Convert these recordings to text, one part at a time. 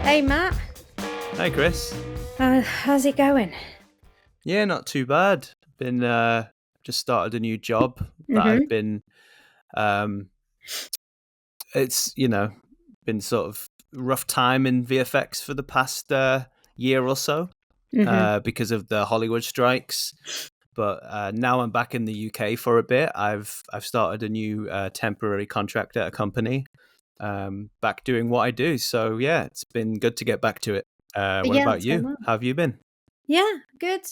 Hey Matt, Hi, Chris. how's it going? Yeah, not too bad. Been just started a new job that Mm-hmm. I've been. Um, it's been sort of rough time in VFX for the past year or so Mm-hmm. because of the Hollywood strikes. But now I'm back in the UK for a bit. I've started a new temporary contract at a company. Back doing what I do. So yeah, it's been good to get back to it. What Yeah, about that's going you? well. How have you been? Yeah, good.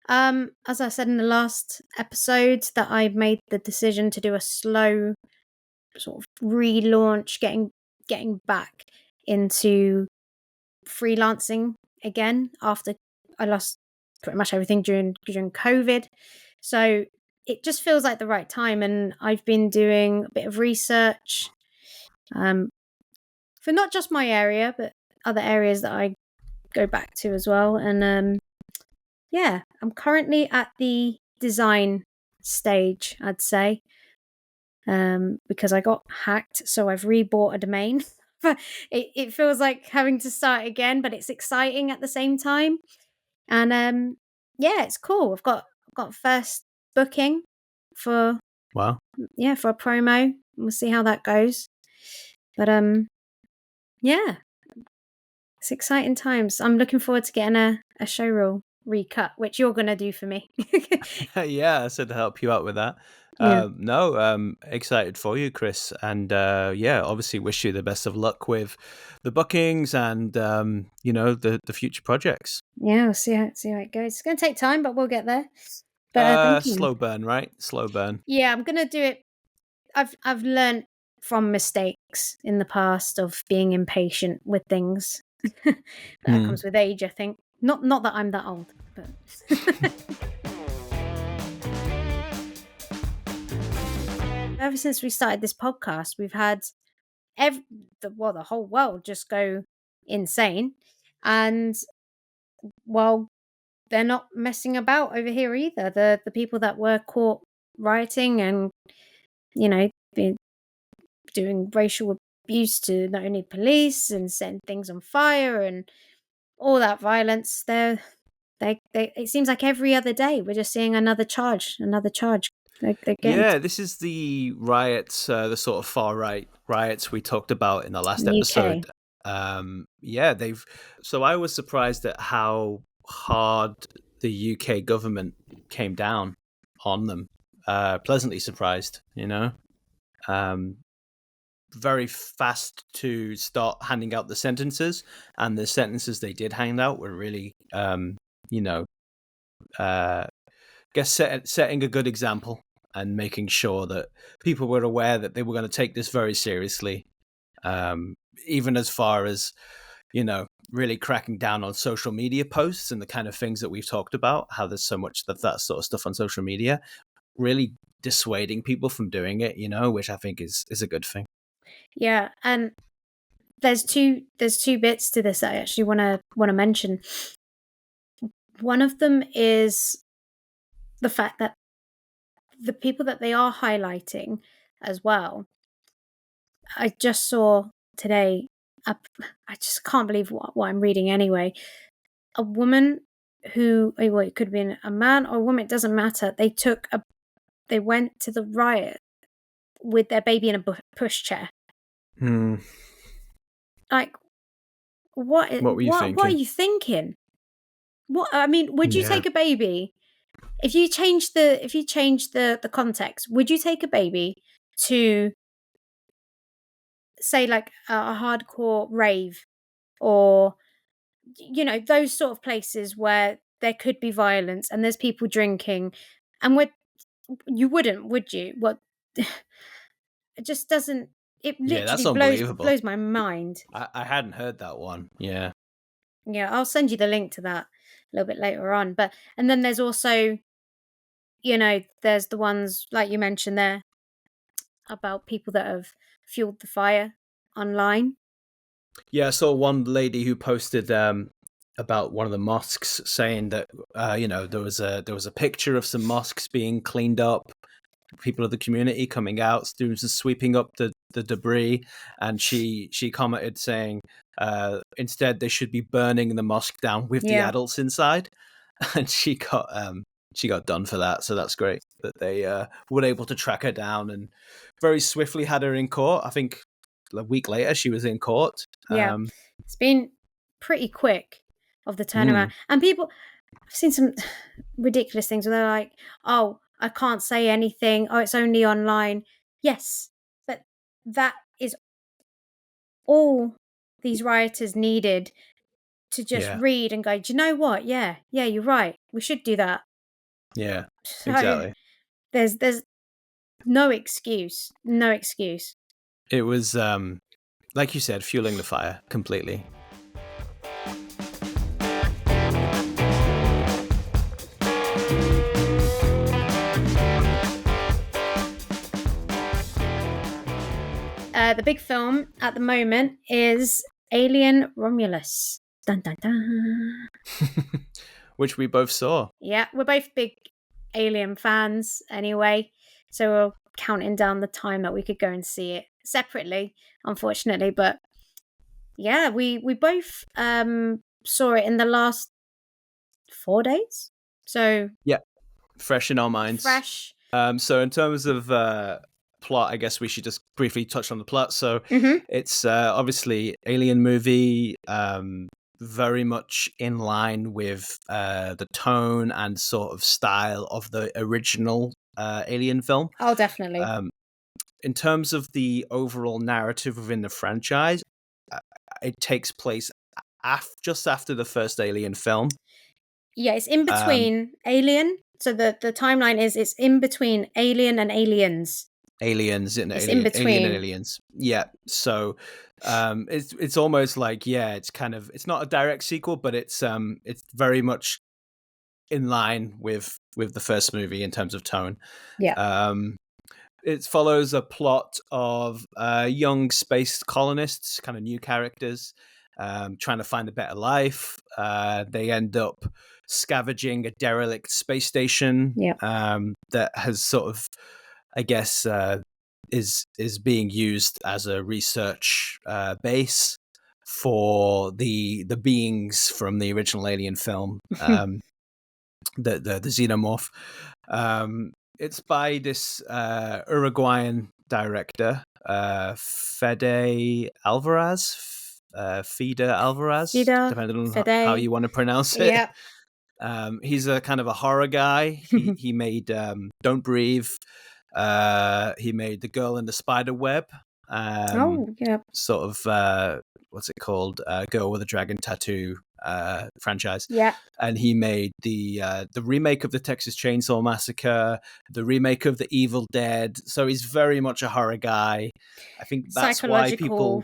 As I said in the last episode, that I made the decision to do a slow sort of relaunch, getting back into freelancing again after I lost pretty much everything during COVID. So it just feels like the right time, and I've been doing a bit of research, um, for not just my area, but other areas that I go back to as well. And yeah, I'm currently at the design stage, I'd say, because I got hacked, so I've rebought a domain. But it feels like having to start again, but it's exciting at the same time. And yeah, it's cool. I've got first booking for Wow. for a promo. We'll see how that goes. But yeah, it's exciting times. I'm looking forward to getting a show reel recut, which you're gonna do for me. Yeah, I said to help you out with that. Yeah. No, excited for you, Chris, and yeah, obviously wish you the best of luck with the bookings and the future projects. Yeah, we'll see how it goes. It's gonna take time, but we'll get there. But thank you. Slow burn, right? Slow burn. Yeah, I'm gonna do it. I've learned from mistakes in the past of being impatient with things. That Hmm. comes with age, I think. Not that I'm that old, but ever since we started this podcast, we've had the whole world just go insane, and well, they're not messing about over here either. The people that were caught rioting and being doing racial abuse to not only police and setting things on fire and all that violence, they it seems like every other day we're just seeing another charge. They're getting Yeah, this is the riots, the sort of far right riots we talked about in the in last the UK. episode. Yeah, they've. So I was surprised at how hard the UK government came down on them. Pleasantly surprised, Um, very fast to start handing out the sentences, and the sentences they did hand out were really, you know, uh, guess setting a good example and making sure that people were aware that they were going to take this very seriously, um, even as far as really cracking down on social media posts and the kind of things that we've talked about. How there's so much that sort of stuff on social media, really dissuading people from doing it. Which I think is a good thing. Yeah, and there's two bits to this that I actually want to mention. One of them is the fact that the people that they are highlighting as well. I just saw today. I just can't believe what I'm reading. Anyway, a woman who, well, it could be a man or a woman. It doesn't matter. They went to the riot with their baby in a pushchair. Hmm. Like, what? What were you What are thinking? you thinking? What? I mean, would you Yeah. take a baby if you change the context? Would you take a baby to, say, like a hardcore rave, or those sort of places where there could be violence and there's people drinking, and you wouldn't, would you? What? It just doesn't. It Yeah, literally that's blows unbelievable. blows my mind. I hadn't heard that one. Yeah. Yeah, I'll send you the link to that a little bit later on. But and then there's also, there's the ones like you mentioned there about people that have fueled the fire online. Yeah, I saw one lady who posted about one of the mosques, saying that there was a picture of some mosques being cleaned up, people of the community coming out, doing some sweeping up the debris, and she commented saying, instead they should be burning the mosque down with the adults inside, and she got done for that. So that's great that they were able to track her down and very swiftly had her in court. I think a week later she was in court. Yeah, it's been pretty quick of the turnaround. And people, I've seen some ridiculous things where they're like, oh, I can't say anything. Oh, it's only online. Yes, but that is all these rioters needed to just read and go, do you know what? Yeah, you're right. We should do that. Yeah, So exactly. There's no excuse. No excuse. It was, like you said, fueling the fire completely. The big film at the moment is Alien Romulus. Dun, dun, dun. Which we both saw. Yeah, we're both big Alien fans anyway, so we're counting down the time that we could go and see it separately, unfortunately. But yeah, we both saw it in the last 4 days. So yeah, fresh in our minds. Fresh. So in terms of plot, I guess we should just briefly touch on the plot. So it's obviously Alien movie, very much in line with the tone and sort of style of the original Alien film. Oh, definitely. In terms of the overall narrative within the franchise, it takes place just after the first Alien film. Yeah, it's in between Alien. So the timeline is it's in between Alien and Aliens. Aliens and it's in between. Alien and Aliens. Yeah. So it's almost like, it's kind of, it's not a direct sequel, but it's very much in line with the first movie in terms of tone. Yeah. It follows a plot of young space colonists, kind of new characters, trying to find a better life. They end up scavenging a derelict space station that has sort of, I guess, is being used as a research base for the beings from the original Alien film, the xenomorph. It's by this Uruguayan director, Fede Alvarez, depending on how you want to pronounce it. Yeah. He's a kind of a horror guy. He made Don't Breathe. He made The Girl in the Spider Web. Sort of what's it called? Girl with a Dragon Tattoo franchise. Yeah. And he made the remake of the Texas Chainsaw Massacre, the remake of The Evil Dead. So he's very much a horror guy. I think that's why people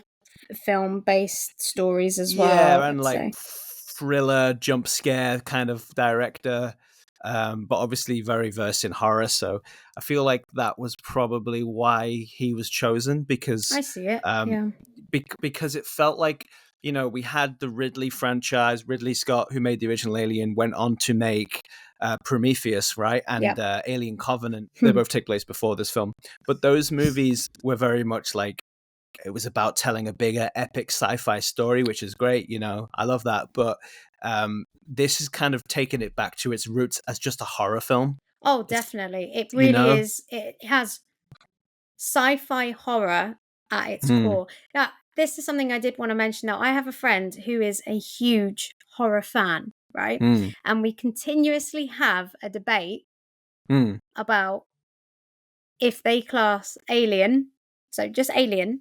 film-based stories as well. Yeah, and like thriller, jump scare kind of director. But obviously very versed in horror, so I feel like that was probably why he was chosen, because I see it. Because it felt like, we had the Ridley franchise. Ridley Scott, who made the original Alien, went on to make Prometheus, right, and Alien Covenant. They both take place before this film, but those movies were very much like, it was about telling a bigger epic sci-fi story, which is great. I love that, but this is kind of taking it back to its roots as just a horror film. Oh, definitely. It really is. It has sci-fi horror at its core. Now, this is something I did want to mention. Now, I have a friend who is a huge horror fan, right? And we continuously have a debate about if they class Alien, so just Alien,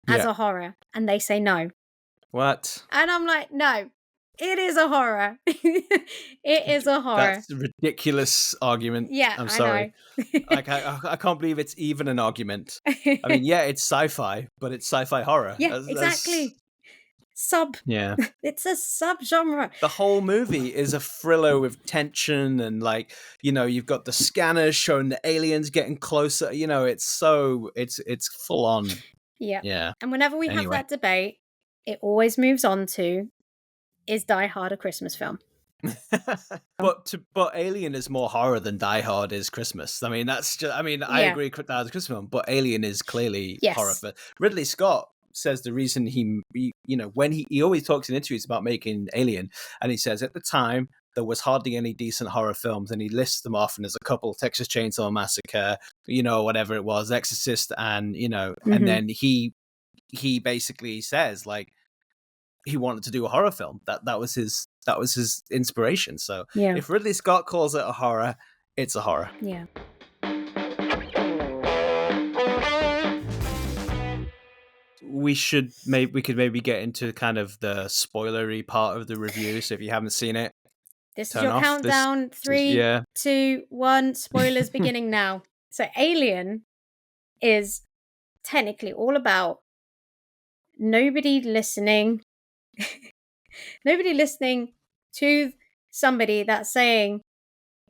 as a horror, and they say no. What? And I'm like, no, it is a horror. It is a horror. That's a ridiculous argument. Yeah, I'm sorry. Like, I can't believe it's even an argument. I mean, it's sci-fi, but it's sci-fi horror. Yeah, exactly. Yeah. It's a sub-genre. The whole movie is a thriller with tension and, like, you've got the scanners showing the aliens getting closer. It's full on. Yeah. Yeah. And whenever we have that debate, it always moves on to, is Die Hard a Christmas film? But Alien is more horror than Die Hard is Christmas. I mean, that's just. I mean, I Yeah. agree. Die Hard is Christmas film, but Alien is clearly horror. Yes. But Ridley Scott says the reason when he always talks in interviews about making Alien, and he says at the time there was hardly any decent horror films, and he lists them off, and there's a couple: Texas Chainsaw Massacre, whatever it was, Exorcist, and and then he basically says like he wanted to do a horror film. That was his inspiration. So Yeah. if Ridley Scott calls it a horror, it's a horror. Yeah. We could maybe get into kind of the spoilery part of the review. So if you haven't seen it, This is turn your off. countdown. 3, Yeah. 2, 1. Spoilers beginning now. So Alien is technically all about nobody listening to somebody that's saying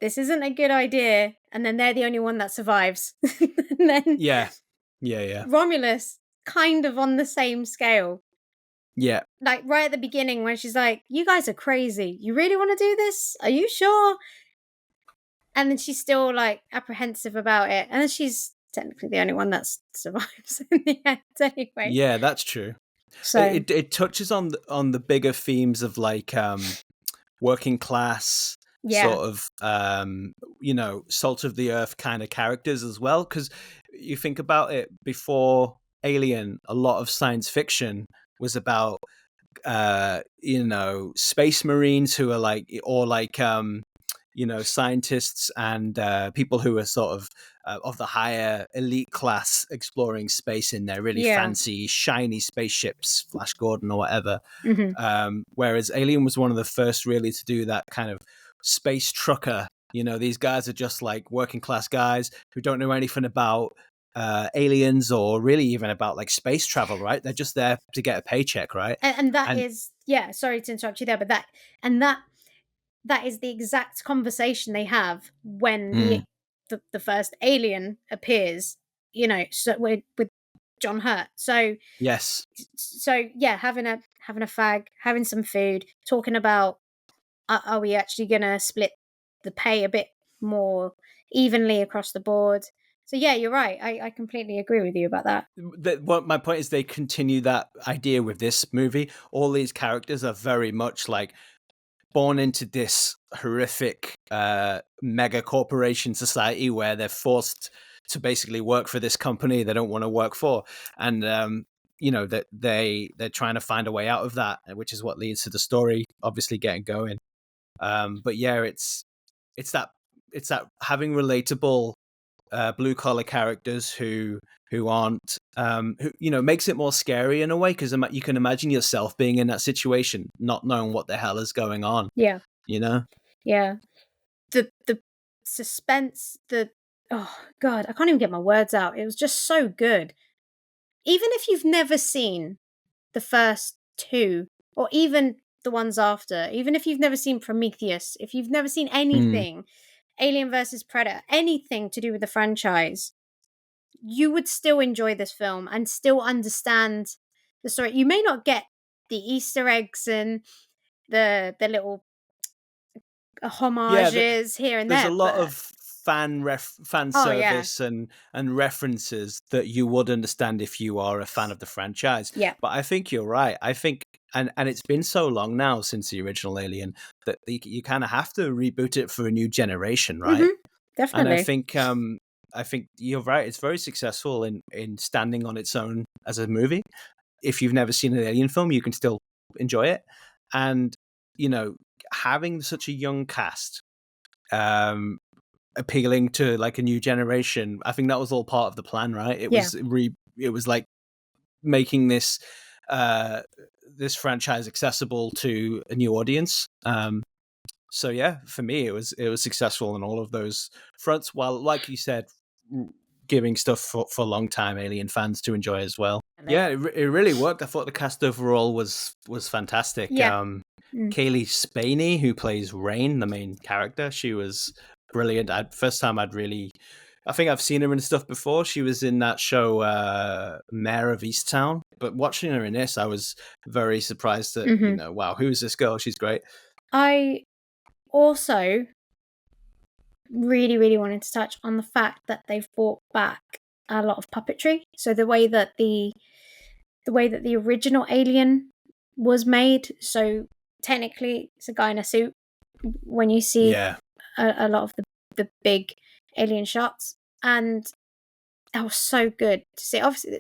this isn't a good idea, and then they're the only one that survives. And then Yeah. Romulus kind of on the same scale. Yeah. Like right at the beginning when she's like, you guys are crazy. You really want to do this? Are you sure? And then she's still like apprehensive about it. And then she's technically the only one that survives in the end anyway. Yeah, that's true. So it touches on the bigger themes of like working class sort of salt of the earth kind of characters as well, because you think about it, before Alien a lot of science fiction was about space marines who are like, or like scientists and people who are sort of the higher elite class exploring space in their really fancy shiny spaceships, Flash Gordon or whatever. Whereas Alien was one of the first really to do that kind of space trucker. These guys are just like working class guys who don't know anything about aliens or really even about like space travel, right? They're just there to get a paycheck, right? and that is sorry to interrupt you there, but that is the exact conversation they have when the first alien appears, so with John Hurt. So yes. So yeah, having a fag, having some food, talking about are we actually gonna split the pay a bit more evenly across the board? So yeah, you're right. I completely agree with you about that. My point is they continue that idea with this movie. All these characters are very much like born into this horrific mega corporation society where they're forced to basically work for this company they don't want to work for, and that they're trying to find a way out of that, which is what leads to the story obviously getting going. But yeah, it's that having relatable blue collar characters who aren't who makes it more scary in a way, because you can imagine yourself being in that situation, not knowing what the hell is going on. Yeah. Yeah. The suspense, oh god, I can't even get my words out. It was just so good. Even if you've never seen the first two, or even the ones after, even if you've never seen Prometheus, if you've never seen anything Alien versus Predator, anything to do with the franchise, you would still enjoy this film and still understand the story. You may not get the Easter eggs and the little homages here and there's there. A lot of fan service and references that you would understand if you are a fan of the franchise. Yeah. But I think you're right. I think, and it's been so long now since the original Alien that you kind of have to reboot it for a new generation, right? Definitely. And I think you're right. It's very successful in standing on its own as a movie. If you've never seen an Alien film, you can still enjoy it. And, having such a young cast, appealing to like a new generation, I think that was all part of the plan, right? It was like making this franchise accessible to a new audience. So yeah, for me, it was successful on all of those fronts, while, like you said, giving stuff for long-time Alien fans to enjoy as well. Yeah, it really worked. I thought the cast overall was fantastic. Yeah. Kaylee Spaney, who plays Rain, the main character, she was brilliant. First time I think I've seen her in stuff before. She was in that show, Mayor of Easttown. But watching her in this, I was very surprised that, wow, who is this girl? She's great. also really, really wanted to touch on the fact that they've brought back a lot of puppetry. So the way that the original Alien was made, so technically it's a guy in a suit when you see Yeah. a lot of the big alien shots, and that was so good to see. Obviously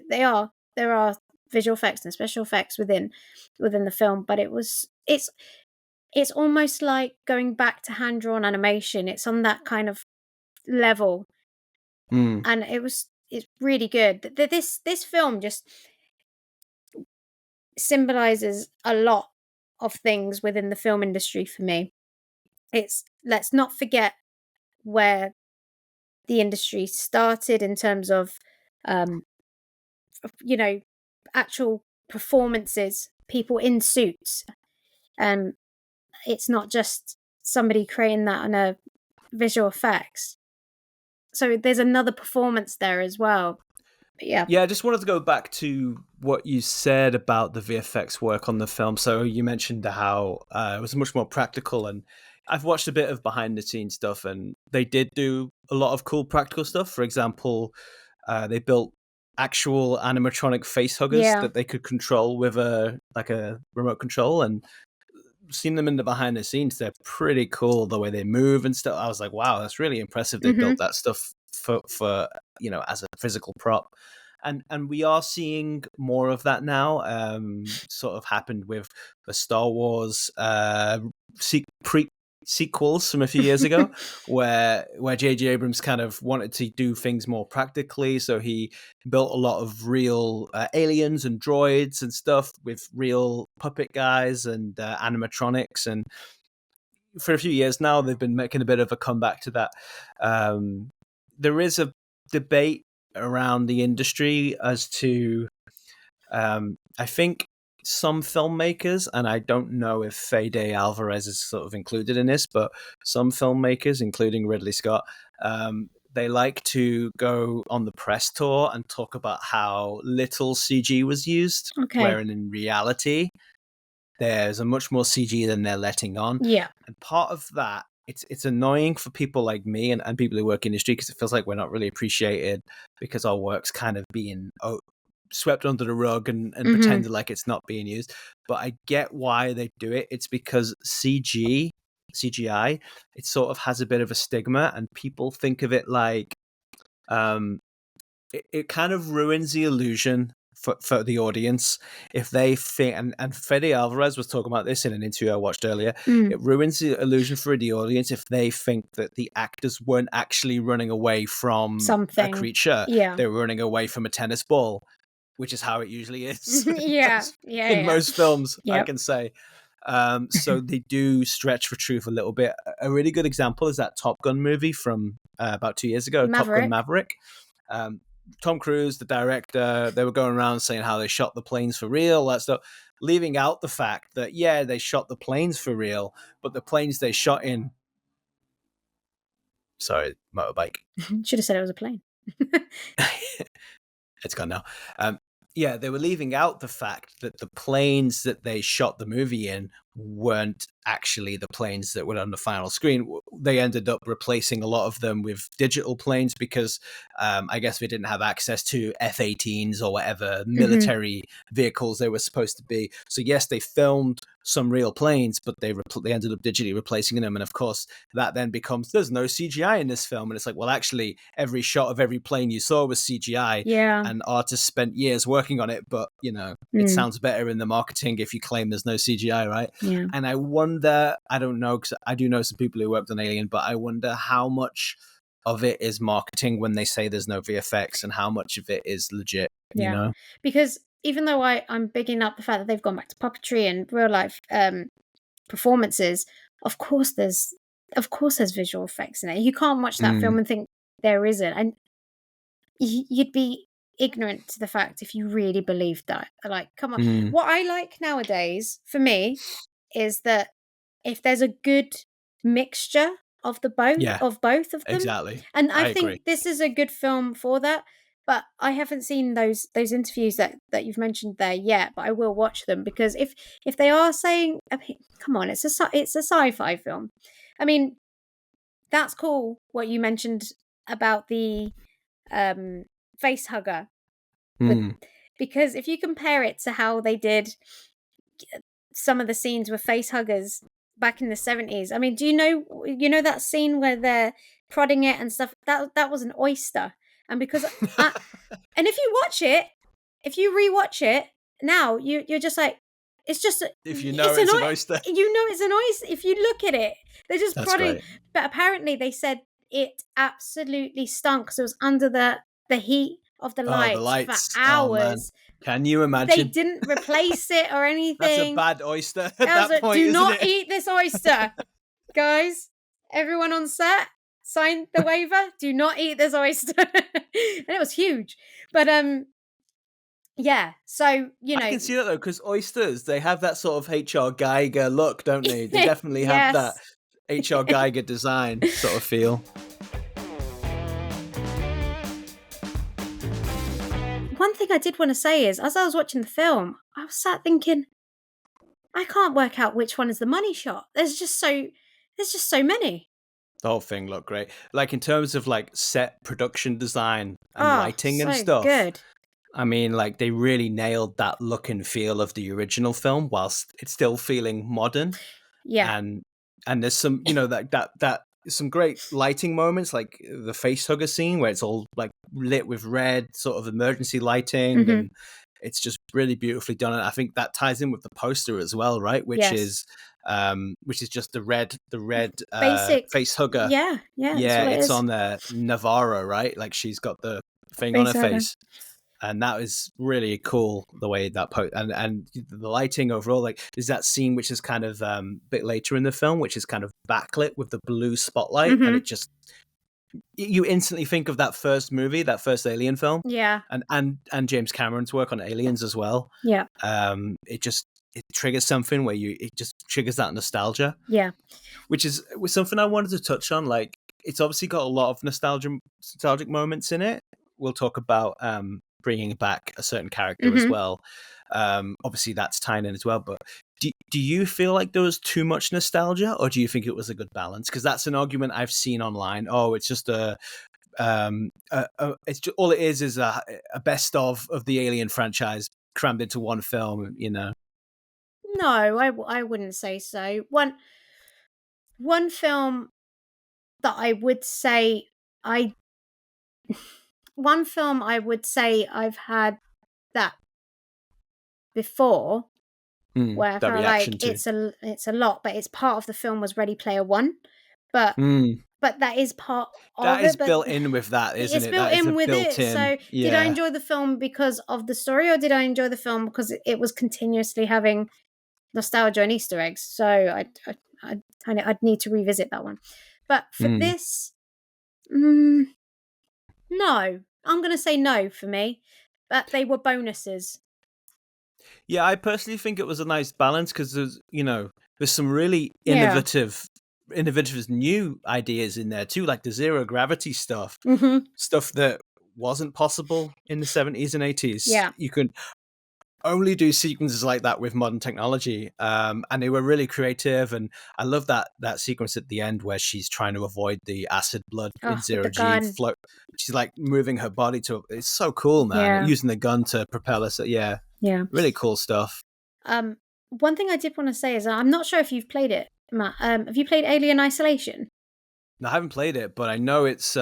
there are visual effects and special effects within the film, but it's almost like going back to hand-drawn animation. It's on that kind of level, Mm. and it's really good. This film just symbolizes a lot of things within the film industry for me. It's let's not forget where the industry started in terms of um you know actual performances, people in suits. um it's not just somebody creating that on a visual effects, so there's another performance there as well. But yeah. Yeah, I just wanted to go back to what you said about the VFX work on the film. So you mentioned how it was much more practical, and I've watched a bit of behind the scenes stuff, and they did do a lot of cool practical stuff. For example, they built actual animatronic face huggers Yeah. that they could control with a remote control, and seen them in the behind the scenes. They're pretty cool the way they move and stuff. I was like, wow, that's really impressive. They built that stuff for as a physical prop. And we are seeing more of that now. Sort of happened with the Star Wars sequels from a few years ago, where J.J. Abrams kind of wanted to do things more practically, so he built a lot of real aliens and droids and stuff with real puppet guys and animatronics. And for a few years now, they've been making a bit of a comeback to that. There is a debate around the industry as to, I think some filmmakers, and I don't know if Fede Alvarez is sort of included in this, but some filmmakers, including Ridley Scott, they like to go on the press tour and talk about how little CG was used, Okay. wherein in reality, there's a much more CG than they're letting on. Yeah. And part of that, it's annoying for people like me and people who work in the industry, because it feels like we're not really appreciated because our work's kind of being swept under the rug and pretended like it's not being used. But I get why they do it. It's because CGI, it sort of has a bit of a stigma, and people think of it like it kind of ruins the illusion for the audience if they think, and Fede Alvarez was talking about this in an interview I watched earlier. It ruins the illusion for the audience if they think that the actors weren't actually running away from a Something. creature. Yeah. They were running away from a tennis ball, which is how it usually is. Yeah. In most films, I Yep. can say. So they do stretch for truth a little bit. A really good example is that Top Gun movie from about 2 years ago, Top Gun Maverick. Tom Cruise, the director, they were going around saying how they shot the planes for real, that stuff, leaving out the fact that, yeah, they shot the planes for real, but the planes they shot in... Sorry, motorbike. Should have said it was a plane. It's gone now. Yeah, they were leaving out the fact that the planes that they shot the movie in weren't actually the planes that were on the final screen. They ended up replacing a lot of them with digital planes because I guess they didn't have access to F-18s or whatever military vehicles they were supposed to be. So yes, they filmed some real planes, but they ended up digitally replacing them. And of course, that then becomes, there's no CGI in this film. And it's like, well, actually, every shot of every plane you saw was CGI. Yeah. And artists spent years working on it, but, it sounds better in the marketing if you claim there's no CGI, right? Yeah. And I wonder, I don't know, because I do know some people who worked on Alien, but I wonder how much of it is marketing when they say there's no VFX and how much of it is legit, you know? Because even though I'm bigging up the fact that they've gone back to puppetry and real life performances, of course there's visual effects in it. You can't watch that film and think there isn't. And you'd be ignorant to the fact if you really believed that. Like, come on. What I like nowadays, for me, is that if there's a good mixture of both of them. Exactly. And I agree. think this is a good film for that. But I haven't seen those interviews that you've mentioned there yet, but I will watch them, because if they are saying, I mean, come on, it's a sci-fi film. I mean, that's cool what you mentioned about the face hugger with, Hmm. because if you compare it to how they did some of the scenes with face huggers back in the 70s. I mean, do you know that scene where they're prodding it and stuff? That was an oyster. And because I, and if you watch it, if you rewatch it now, you're just like, it's just If you know it's an it's an oyster. you know it's an oyster if you look at it. They're just That's prodding, great. but apparently they said it absolutely stunk because it was under the heat of the Oh, the lights for lights. Oh man. hours. Can you They imagine? didn't replace it or That's a anything. bad oyster at I was that like, point, do isn't not it? eat this oyster, guys. Everyone on set signed the waiver. Do not eat this oyster, and it was huge. But yeah. So I can see that though, because oysters, they have that sort of HR Geiger look, don't they? They definitely have that yes. HR Geiger design sort of feel. One thing I did want to say is, as I was watching the film, I was sat thinking, I can't work out which one is the money shot. There's just so many. The whole thing looked great. Like in terms of like set production design and Oh, lighting and so stuff. good. I mean, like they really nailed that look and feel of the original film whilst it's still feeling modern. Yeah. And there's some, that some great lighting moments, like the face hugger scene where it's all like lit with red, sort of emergency lighting, Hmm. and it's just really beautifully done. And I think that ties in with the poster as well, right? Yes. Which is just the red Basic. face hugger. Yeah. Yeah. That's Yeah, all it it's is. on there, Navarro, right? Like she's got the thing on her Facehugger. face, and that is really cool the way that and the lighting overall. Like there's that scene which is kind of a bit later in the film, which is kind of backlit with the blue spotlight, and Hmm. it just, you instantly think of that first movie, that first Alien film, Yeah. and James Cameron's work on Aliens as well. Yeah. It triggers something where it just triggers that nostalgia, Yeah. which was something I wanted to touch on. Like it's obviously got a lot of nostalgic moments in it. We'll talk about bringing back a certain character as Hmm. well. Obviously that's tying in as well. But do you feel like there was too much nostalgia, or do you think it was a good balance? Because that's an argument I've seen online. Oh, it's just it's just, all it is a best of the Alien franchise crammed into one film. No, I wouldn't say so. One film that I would say I one film I would say I've had that before, where I That felt like reaction to. it's a lot, but it's part of the film was Ready Player One, but Mm. that is part That of is it. But built in with that, isn't it's it? built That is a in with it. built-in. So, did I Yeah. enjoy the film because of the story, or did I enjoy the film because it was continuously having nostalgia and Easter eggs? So, I'd need to revisit that one. But for Mm. this, no, I'm going to say no for me. But they were bonuses. Yeah, I personally think it was a nice balance because there's some really Yeah. innovative new ideas in there too, like the zero gravity Hmm. stuff that wasn't possible in the 70s and 80s. Yeah. You could only do sequences like that with modern technology, and they were really creative. And I love that sequence at the end where she's trying to avoid the acid blood in Oh, with the zero G gun. float. She's like moving her body to, it's so cool, man, Yeah. using the gun to propel us. Yeah, Yeah. really cool stuff. One thing I did want to say is I'm not sure if you've played it, Matt. Have you played Alien Isolation? I haven't played it, but I know it's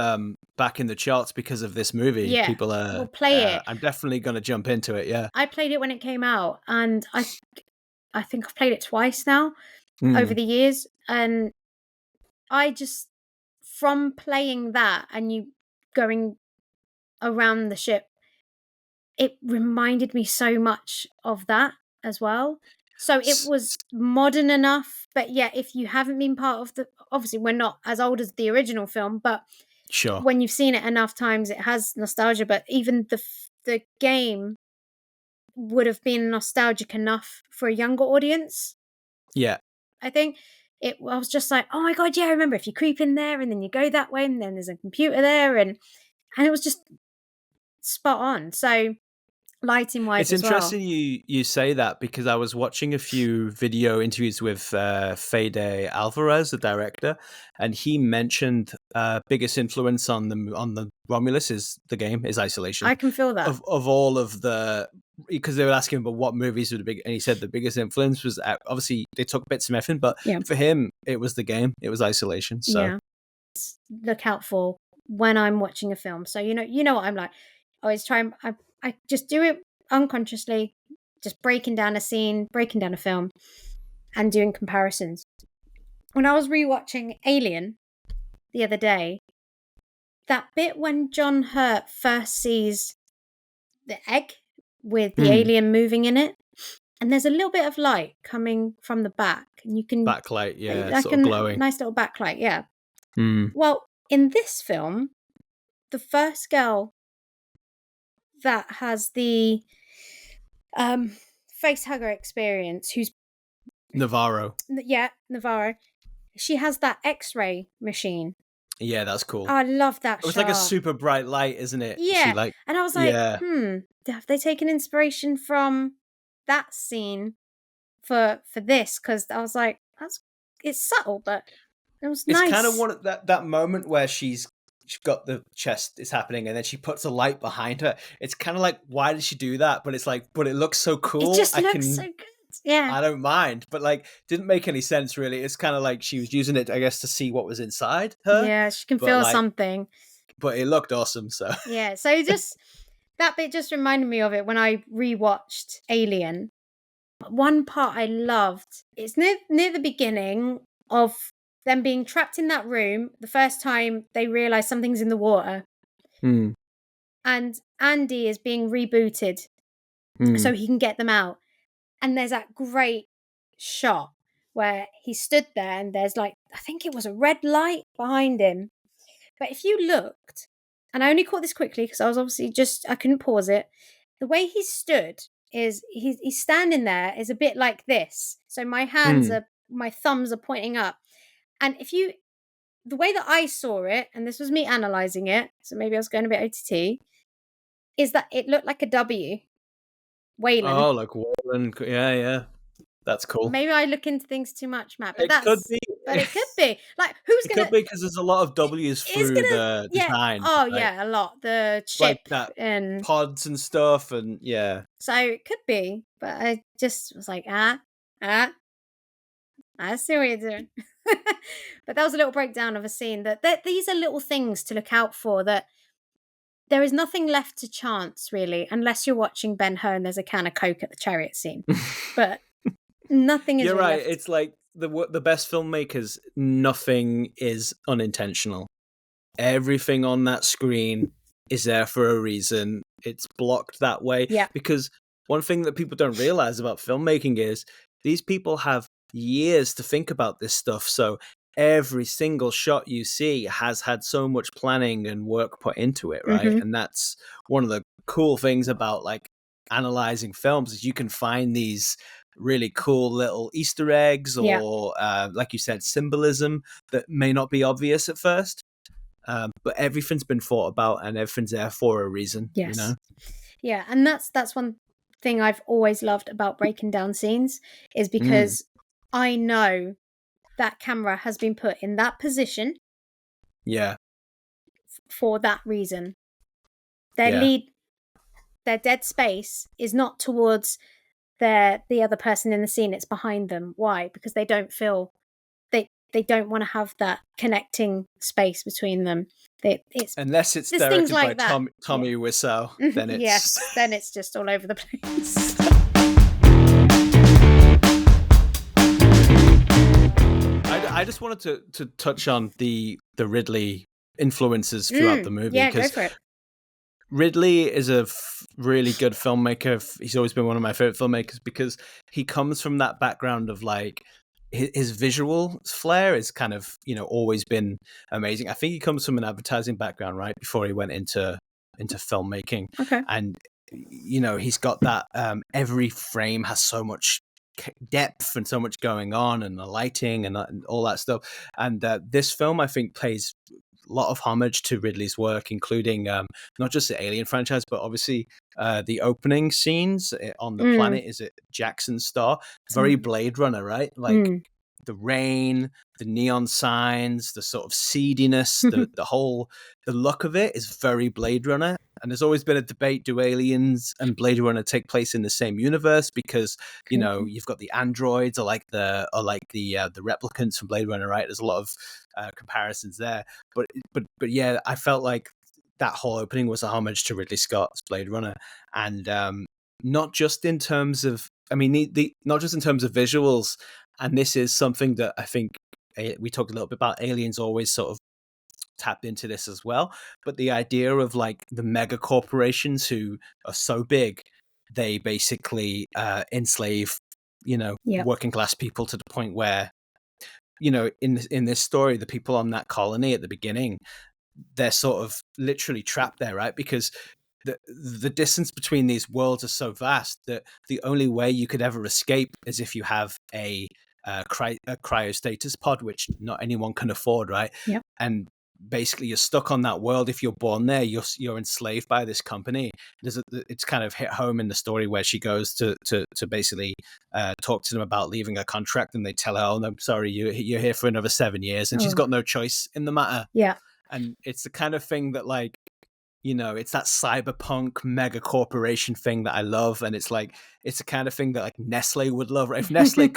back in the charts because of this movie. Yeah. People Well, are. play it. I'm definitely going to jump into it. Yeah. I played it when it came out, and I think I've played it twice now over Mm. the years, and I just, from playing that and you going around the ship, it reminded me so much of that as well. So it S- was modern enough, but yeah, if you haven't been part of obviously we're not as old as the original film, but Sure. when you've seen it enough times, it has nostalgia. But even the game would have been nostalgic enough for a younger audience. Yeah. I think I was just like, oh my god, yeah, I remember if you creep in there and then you go that way and then there's a computer there, and it was just spot on. So lighting wise It's as well. interesting you say that, because I was watching a few video interviews with Fede Alvarez, the director, and he mentioned biggest influence on the Romulus is the game, is Isolation. I can feel that. Of all of the, because they were asking him about what movies were the big, and he said the biggest influence was obviously they took bits from everything, but for him it was the game, it was Isolation. So yeah, look out for when I'm watching a film. So you know what I'm like. I always try and I just do it unconsciously, just breaking down a scene, breaking down a film, and doing comparisons. When I was rewatching Alien the other day, that bit when John Hurt first sees the egg with the alien moving in it, and there's a little bit of light coming from the back, and you can backlight, yeah, like sort of glowing. nice little backlight, yeah. Well, in this film, the first girl that has the face hugger experience, who's Navarro, she has that X-ray machine. yeah, that's cool. I love that shot. It's like a super bright light, isn't it? Yeah, She and I was like, have they taken inspiration from that scene for this? Because I was like, it's subtle, but it was nice. It's kind of one of that moment where she's got the chest is happening, and then she puts a light behind her. It's kind of like, why did she do that? But it's like, but it looks so cool. It just looks so good. Yeah, I don't mind, but like, didn't make any sense really. It's kind of like she was using it, I guess, to see what was inside her. Yeah, she can feel something. But it looked awesome. So yeah, so just that bit just reminded me of it when I rewatched Alien. One part I loved, it's near the beginning of them being trapped in that room the first time they realize something's in the water. And Andy is being rebooted so he can get them out. And there's that great shot where he stood there and there's like, I think it was a red light behind him. But if you looked, and I only caught this quickly because I was obviously I couldn't pause it. The way he stood is he's standing there is a bit like this. So my thumbs are pointing up. And the way that I saw it, and this was me analysing it, so maybe I was going a bit OTT, is that it looked like a W. Wayland. Oh, like Wayland. Yeah. That's cool. Maybe I look into things too much, Matt. But it could be. But it could be. Like, who's it going to... It could be, because there's a lot of W's through the design. Oh, right? Yeah, a lot. The chip like that and... pods and stuff, and yeah. So it could be, but I just was like, I see what you're doing. But that was a little breakdown of a scene that these are little things to look out for, that there is nothing left to chance, really, unless you're watching Ben-Hur and there's a can of Coke at the chariot scene. But nothing is... You're really right. left. It's like the best filmmakers, nothing is unintentional. Everything on that screen is there for a reason. It's blocked that way. Yeah. Because one thing that people don't realize about filmmaking is these people have years to think about this stuff. So every single shot you see has had so much planning and work put into it, right? And that's one of the cool things about like analyzing films, is you can find these really cool little Easter eggs or like you said, symbolism that may not be obvious at first. But everything's been thought about and everything's there for a reason. Yes. You know? Yeah, and that's one thing I've always loved about breaking down scenes, is because I know that camera has been put in that position. Yeah. For that reason. Their dead space is not towards the other person in the scene, it's behind them. Why? Because they don't feel they don't want to have that connecting space between them. Unless it's directed by Tommy Wiseau, then it's... yes, then it's just all over the place. I just wanted to touch on the Ridley influences throughout the movie. Yeah, go for it. Ridley is a really good filmmaker. He's always been one of my favorite filmmakers because he comes from that background of like his visual flair is kind of, always been amazing. I think he comes from an advertising background, right? Before he went into filmmaking. Okay. And, he's got that, every frame has so much depth and so much going on, and the lighting and all that stuff. And this film, I think, plays lot of homage to Ridley's work, including not just the Alien franchise, but obviously the opening scenes on the planet. Is it Jackson Star? Very Blade Runner, right? Like the rain, the neon signs, the sort of seediness, the look of it is very Blade Runner. And there's always been a debate: do Aliens and Blade Runner take place in the same universe? Because you've got the androids, or like the replicants from Blade Runner, right? There's a lot of comparisons there. But yeah, I felt like that whole opening was a homage to Ridley Scott's Blade Runner, and not just in terms of, not just in terms of visuals. And this is something that I think we talked a little bit about. Aliens always sort of tapped into this as well, but the idea of like the mega corporations who are so big, they basically enslave, working class people to the point where, in this story, the people on that colony at the beginning, they're sort of literally trapped there, right? Because the distance between these worlds is so vast that the only way you could ever escape is if you have a cryostasis pod, which not anyone can afford, right? Yep. And basically, you're stuck on that world. If you're born there, you're enslaved by this company. It's kind of hit home in the story where she goes to basically talk to them about leaving a contract, and they tell her, "Oh no, sorry, you're here for another 7 years," and she's got no choice in the matter. Yeah. And it's the kind of thing that, like, it's that cyberpunk mega corporation thing that I love. And it's the kind of thing that like Nestle would love. Right? If Nestle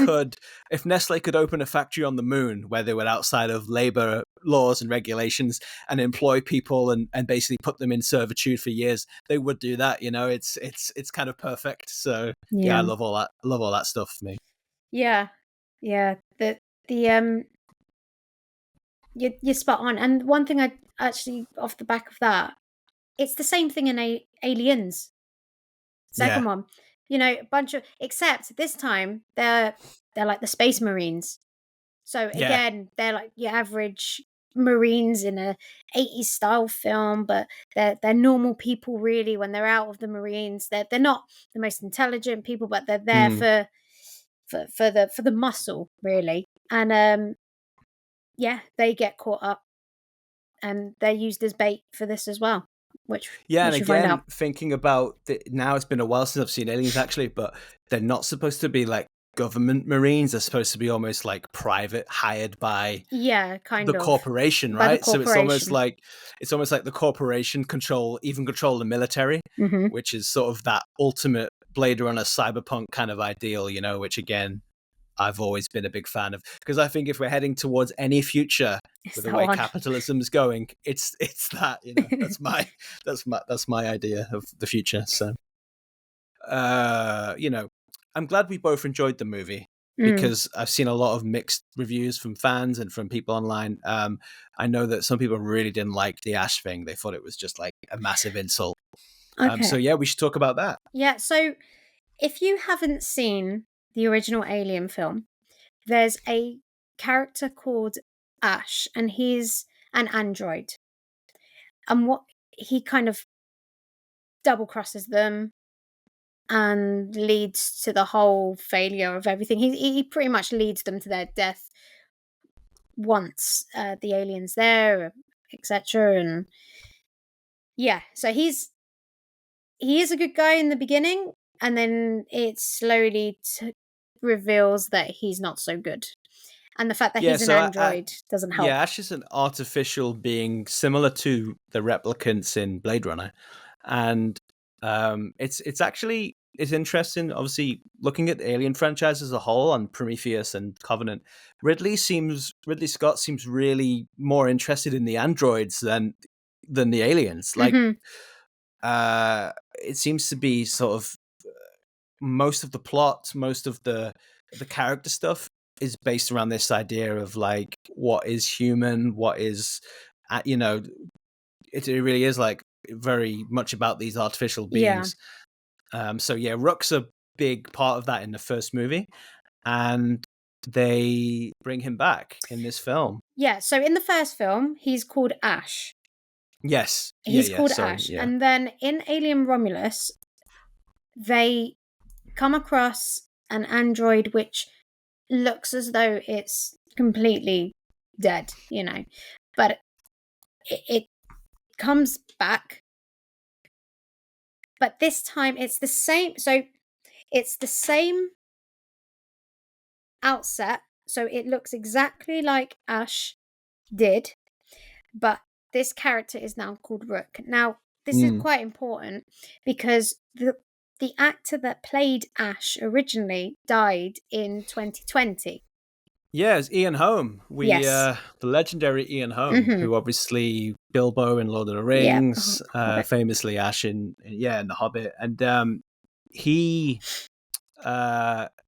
could open a factory on the moon where they were outside of labor laws and regulations and employ people and basically put them in servitude for years, they would do that. It's kind of perfect. So yeah, I love all that. I love all that stuff for me. Yeah. You're spot on. And one thing I actually, off the back of that, it's the same thing in Aliens. Second one, a bunch of, except this time they're like the Space Marines. So again, they're like your average Marines in a 80s style film, but they're normal people really when they're out of the Marines. They're not the most intelligent people, but they're there for the muscle really. And they get caught up and they're used as bait for this as well. And again, thinking about now, it's been a while since I've seen Aliens actually, but they're not supposed to be like government Marines. They're supposed to be almost like private, hired by the corporation, right? So it's almost like the corporation control the military, which is sort of that ultimate Blade Runner cyberpunk kind of ideal, which again, I've always been a big fan of, because I think if we're heading towards any future with the way capitalism's going, it's that, that's my idea of the future. So, I'm glad we both enjoyed the movie, because I've seen a lot of mixed reviews from fans and from people online. I know that some people really didn't like the Ash thing. They thought it was just like a massive insult. So yeah, we should talk about that. Yeah. So if you haven't seen the original Alien film, there's a character called Ash, and he's an android. And what he kind of double crosses them and leads to the whole failure of everything. He pretty much leads them to their death once the alien's there, etc. And yeah, so he is a good guy in the beginning, and then it slowly reveals that he's not so good. And the fact that he's an android doesn't help. Yeah, Ash is an artificial being similar to the replicants in Blade Runner. And it's interesting, obviously, looking at the Alien franchise as a whole, on Prometheus and Covenant. Ridley Scott seems really more interested in the androids than the aliens. Like, it seems to be sort of most of the plot, most of the character stuff is based around this idea of like, what is human, what is, it really is like very much about these artificial beings. So yeah, Rook's a big part of that in the first movie, and they bring him back in this film. Yeah, so in the first film, he's called Ash. Yes. He's called Ash. Yeah. And then in Alien Romulus, they come across an android which looks as though it's completely dead, but it comes back, but this time it's the same. So it's the same outset. So it looks exactly like Ash did, but this character is now called Rook. Now, this is quite important because the actor that played Ash originally died in 2020. Yeah, it's Ian Holm. Yes. The legendary Ian Holm, Mm-hmm. who obviously Bilbo in Lord of the Yeah. Rings, Hobbit. famously Ash in The Hobbit, and he,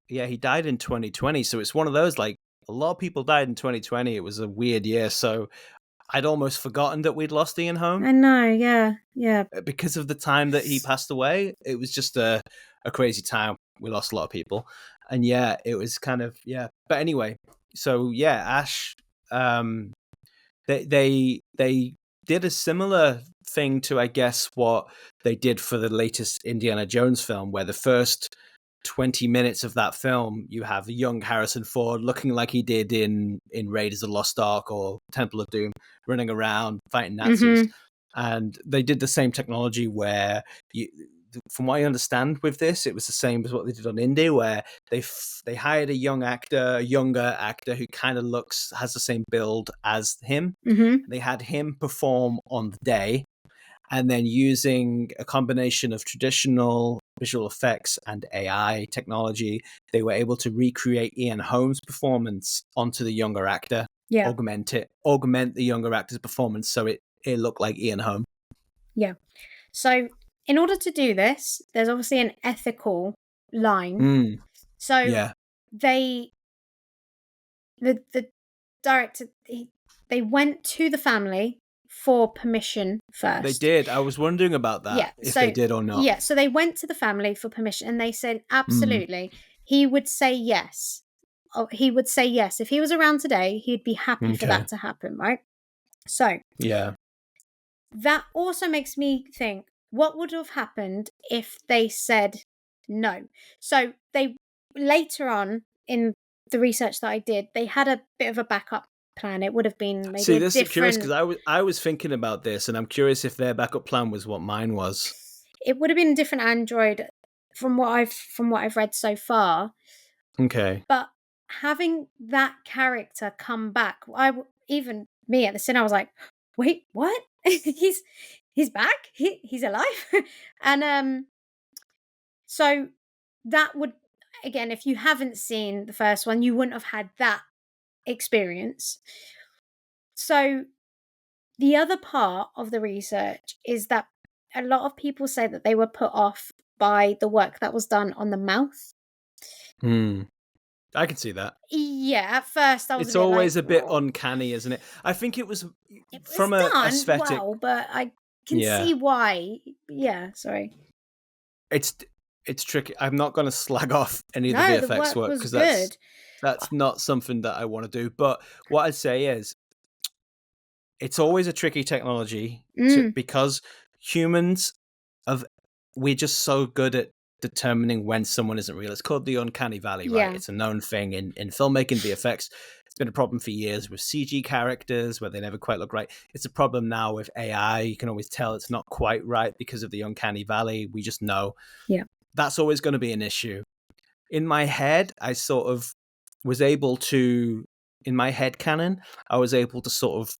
he died in 2020. So it's one of those, like, a lot of people died in 2020. It was a weird year, so I'd almost forgotten that we'd lost Ian Holm I know. Yeah. Yeah. because of the time that he passed away. It was just a crazy time. We lost a lot of people, and yeah, it was kind of But anyway, so yeah, Ash. They did a similar thing to, I guess, what they did for the latest Indiana Jones film, where the first 20 minutes of that film, you have young Harrison Ford looking like he did in Raiders of the Lost Ark or Temple of Doom, running around fighting Nazis. Mm-hmm. And they did the same technology where from what I understand with this, it was the same as what they did on Indy, where they hired a younger actor who kind of has the same build as him. Mm-hmm. They had him perform on the day, and then using a combination of traditional visual effects and AI technology, they were able to recreate Ian Holm's performance onto the younger actor, Yeah. augment the younger actor's performance so it looked like Ian Holm. Yeah. So in order to do this, there's obviously an ethical line. So Yeah. the director, they went to the family for permission first. They did. I was wondering about that, if they did or not. Yeah, so they went to the family for permission and they said absolutely. He would say yes. Oh, he would say yes. If he was around today, he'd be happy for that to happen, right? So yeah, that also makes me think, what would have happened if they said no? So they later on in the research that I did, they had a bit of a backup plan. It would have been maybe see, a this is curious different. because I was thinking about this, and I'm curious if their backup plan was what mine was. It would have been a different android from what I've read so far. Okay. But having that character come back, even me at the cinema, I was like, wait, what? he's back? He's alive? And so that would, again, if you haven't seen the first one, you wouldn't have had that experience. So the other part of the research is that a lot of people say that they were put off by the work that was done on the mouth. I can see that. Yeah, at first I was It's a bit like, always a bit oh, uncanny, isn't it? I think it was it was from a done aesthetic. well, but I can Yeah, see why. Yeah, sorry. it's tricky. I'm not going to slag off any of the No, the VFX work work was because good. that's not something that I want to do. But what I'd say is, it's always a tricky technology Mm, because humans have we're just so good at determining when someone isn't real. It's called the uncanny valley, right? yeah, It's a known thing in filmmaking, VFX. It's been a problem for years with CG characters where they never quite look right. It's a problem now with AI. You can always tell it's not quite right because of the uncanny valley. We just know. yeah. That's always going to be an issue. In my head, I sort of was able to, in my head canon, I was able to sort of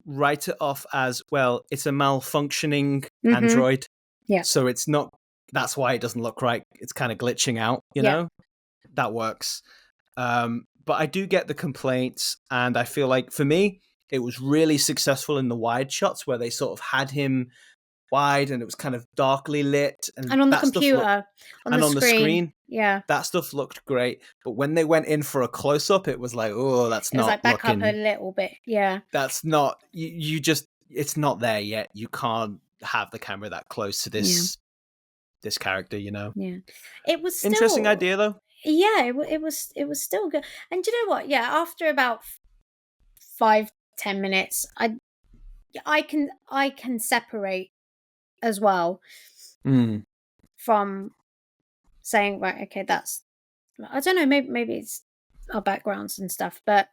write it off as, well, it's a malfunctioning Mm-hmm. android. Yeah, So it's not, that's why it doesn't look right. It's kind of glitching out, yeah. That works. But I do get the complaints, and I feel like for me, it was really successful in the wide shots where they sort of had him wide and it was kind of darkly lit, and And on the that stuff looked, computer, on the and on the screen, screen, yeah. that stuff looked great. But when they went in for a close up, it was like, oh, that's It was not like back up a looking, little bit, yeah. that's not, you just, it's not there yet. You can't have the camera that close to Yeah, this character, yeah. It was Interesting still, idea though. yeah, it was still good. And do you know what? Yeah, after about 5-10 minutes, I can separate as well Mm. from saying, right, okay, that's, I don't know, maybe it's our backgrounds and stuff, but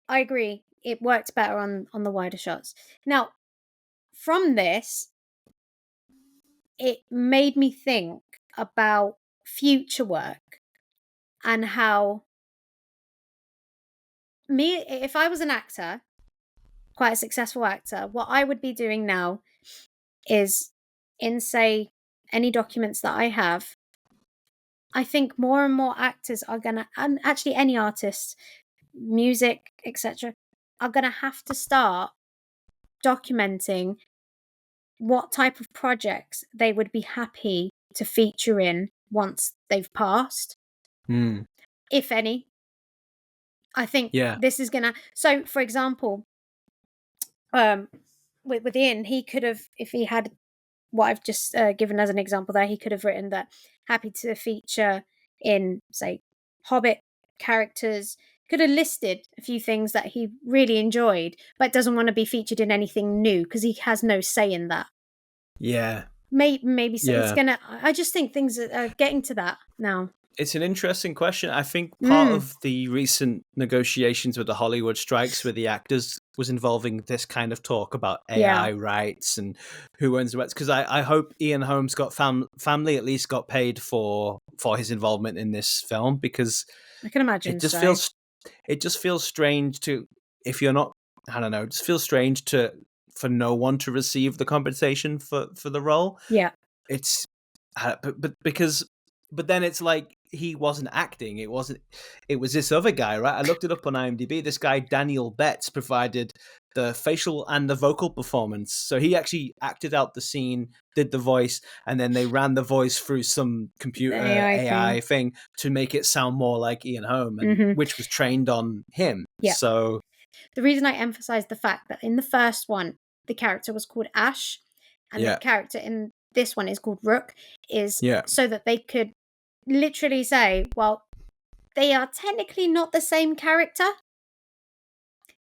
I agree. It worked better on the wider shots. Now, from this, it made me think about future work and how if I was an actor, quite a successful actor, what I would be doing now is in, say, any documents that I have, I think more and more actors are gonna, and actually any artists, music, etc., are gonna have to start documenting what type of projects they would be happy to feature in once they've passed, Hmm. if any. I think Yeah. this is gonna. So, for example, um, with Ian, he could have, if he had what I've just given as an example there, he could have written that happy to feature in, say, Hobbit characters. Could have listed a few things that he really enjoyed, but doesn't want to be featured in anything new because he has no say in that. Yeah. Maybe so. It's Yeah. gonna. I just think things are getting to that now. It's an interesting question. I think part Mm, of the recent negotiations with the Hollywood strikes with the actors was involving this kind of talk about yeah, AI rights and who owns the rights. Because I hope Ian Holmes got family at least got paid for his involvement in this film, because I can it imagine just so. feels it just feels strange to, if you're not, I don't know, it just feels strange to for no one to receive the compensation for the role. Yeah, It's but because but then it's like he wasn't acting. It was this other guy, right? I looked it up on IMDb. This guy Daniel Betts provided the facial and the vocal performance. So he actually acted out the scene, did the voice, and then they ran the voice through some the computer AI thing. AI thing to make it sound more like Ian Holm, and Hmm. which was trained on him. Yeah. So The reason I emphasized the fact that in the first one, the character was called Ash, and the yeah, character in this one is called Rook, is yeah, so that they could literally say, well, they are technically not the same character.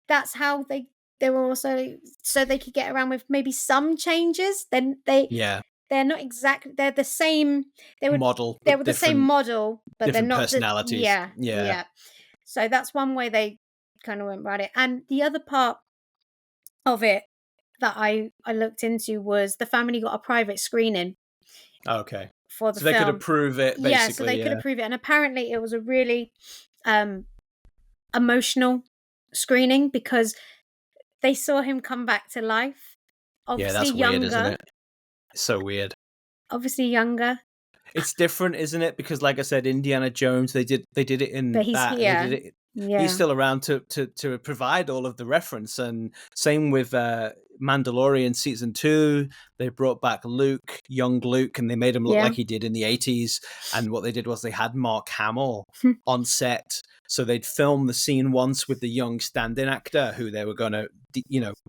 That's how they were also, so they could get around with maybe some changes. Then yeah. they're not exactly, they're the same. They would Model, they but were the same model, but they're different not the, personalities. yeah, Yeah. yeah. So that's one way they kind of went about it. And the other part of it that I looked into was the family got a private screening Okay. for the So they could film. approve it, Yeah, so basically. they could Yeah. approve it, and apparently it was a really um emotional screening because they saw him come back to life. Yeah, Obviously that's weird, isn't younger, it? It's so weird. obviously younger, It's different, isn't it? Because, like I said, Indiana Jones, they did it but in he's that. They did here. it. He's Yeah. still around to provide all of the reference, and same with Mandalorian season 2. They brought back Luke, young Luke, and they made him look Yeah. like he did in the 80s. And what they did was they had Mark Hamill on set, so they'd film the scene once with the young stand-in actor who they were going to,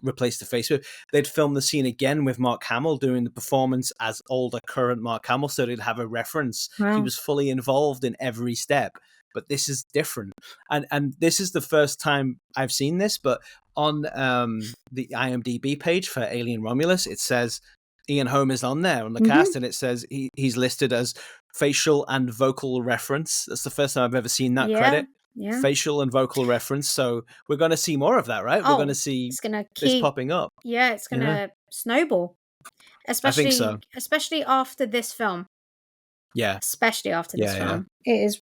replace the face with. They'd film the scene again with Mark Hamill doing the performance as older current Mark Hamill, so they'd have a reference. He Wow. was fully involved in every step. But this is different, and this is the first time I've seen this. But on the IMDb page for Alien Romulus, it says Ian Holm is on there on the Mhm. cast, and it says he's listed as facial and vocal reference. That's the first time I've ever seen that Yeah. credit. Yeah. Facial and vocal reference. So we're going to see more of that, right? We're going to Oh, see it's gonna this keep, popping up. yeah, it's You know, gonna snowball. I think Especially so. especially after this film. Yeah, Especially after this yeah, yeah. film. It is,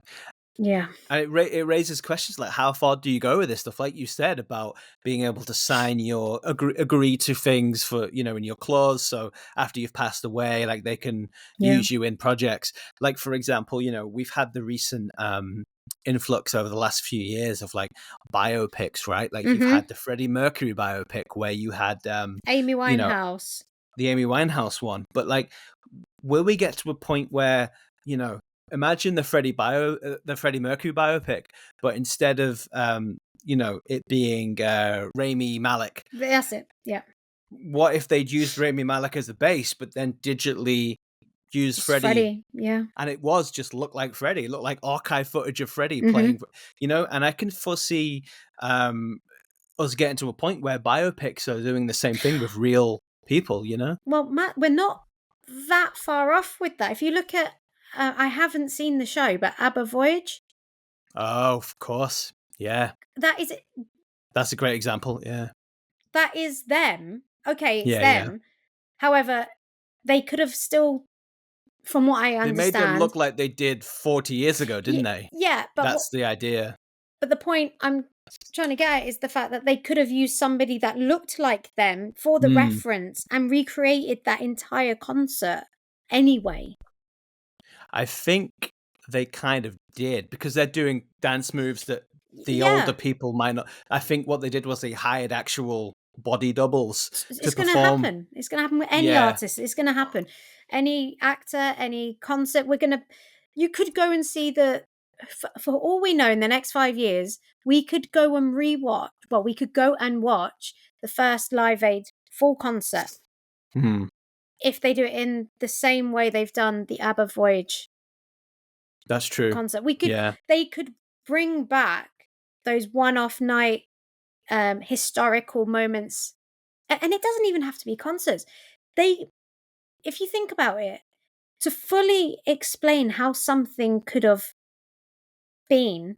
yeah. And it raises questions like, how far do you go with this stuff? Like you said about being able to sign your agree to things for, in your clause. So after you've passed away, like they can Yeah. use you in projects. Like, for example, we've had the recent influx over the last few years of like biopics, right? Like you've Mhm. had the Freddie Mercury biopic where you had, Amy you know, Winehouse. the Amy Winehouse one. But like, will we get to a point where, imagine the Freddie Mercury biopic, but instead of it being Rami Malek, That's it. Yeah. what if they'd used Rami Malek as a base, but then digitally used Just Freddie, Freddie. Yeah. and it was just looked like Freddie, looked like archive footage of Freddie Mhm. playing, and I can foresee us getting to a point where biopics are doing the same thing with real people. Well, Matt, we're not that far off with that. If you look at, I haven't seen the show, but ABBA Voyage, Oh, of course. Yeah. that is That's a great example. Yeah. That is them. Okay, it's Yeah, yeah. them. However, they could have still, from what I They made them understand, look like they did 40 years ago, didn't they? yeah, That's the idea. but the point I'm trying to get at is the fact that they could have used somebody that looked like them for the Mm. reference and recreated that entire concert anyway. I think they kind of did because they're doing dance moves that the older Yeah, people might not. I think what they did was they hired actual body doubles to it's going to perform. happen. It's going to happen with any Yeah. artist. It's going to happen. Any actor, any concert. You could go and see for all we know in the next 5 years, we could go and rewatch. Well, we could go and watch the first Live Aid full concert Hmm. if they do it in the same way they've done the ABBA Voyage That's true. concert. Yeah. They could bring back those one-off night historical moments, and it doesn't even have to be concerts. If you think about it, to fully explain how something could have been,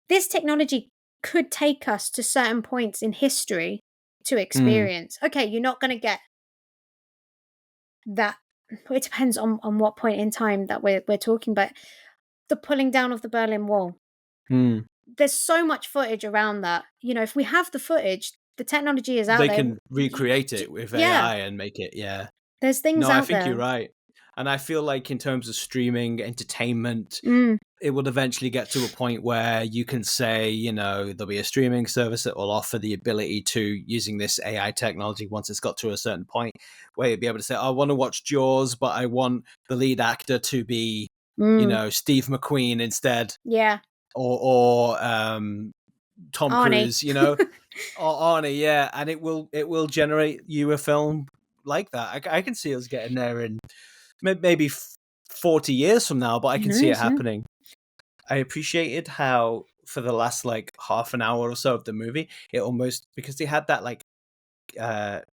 this technology could take us to certain points in history to Mm. experience. Okay, you're not going to get that. It depends on what point in time that we're talking about. The pulling down of the Berlin Wall. Mm. There's so much footage around that. If we have the footage, the technology is out They there. can recreate it with Yeah, AI and make it. Yeah. there's things No, I out think you're there. right. And I feel like in terms of streaming, entertainment, Mm, it will eventually get to a point where you can say, there'll be a streaming service that will offer the ability to, using this AI technology, once it's got to a certain point, where you'll be able to say, I want to watch Jaws, but I want the lead actor to be, mm, Steve McQueen instead, yeah, or Tom Arnie. Cruise, or Arnie, yeah, and it will generate you a film like that. I can see us getting there in maybe 40 years from now, but I Who can see it knows? Yeah. happening. I appreciated how for the last like half an hour or so of the movie, it almost, because they had that like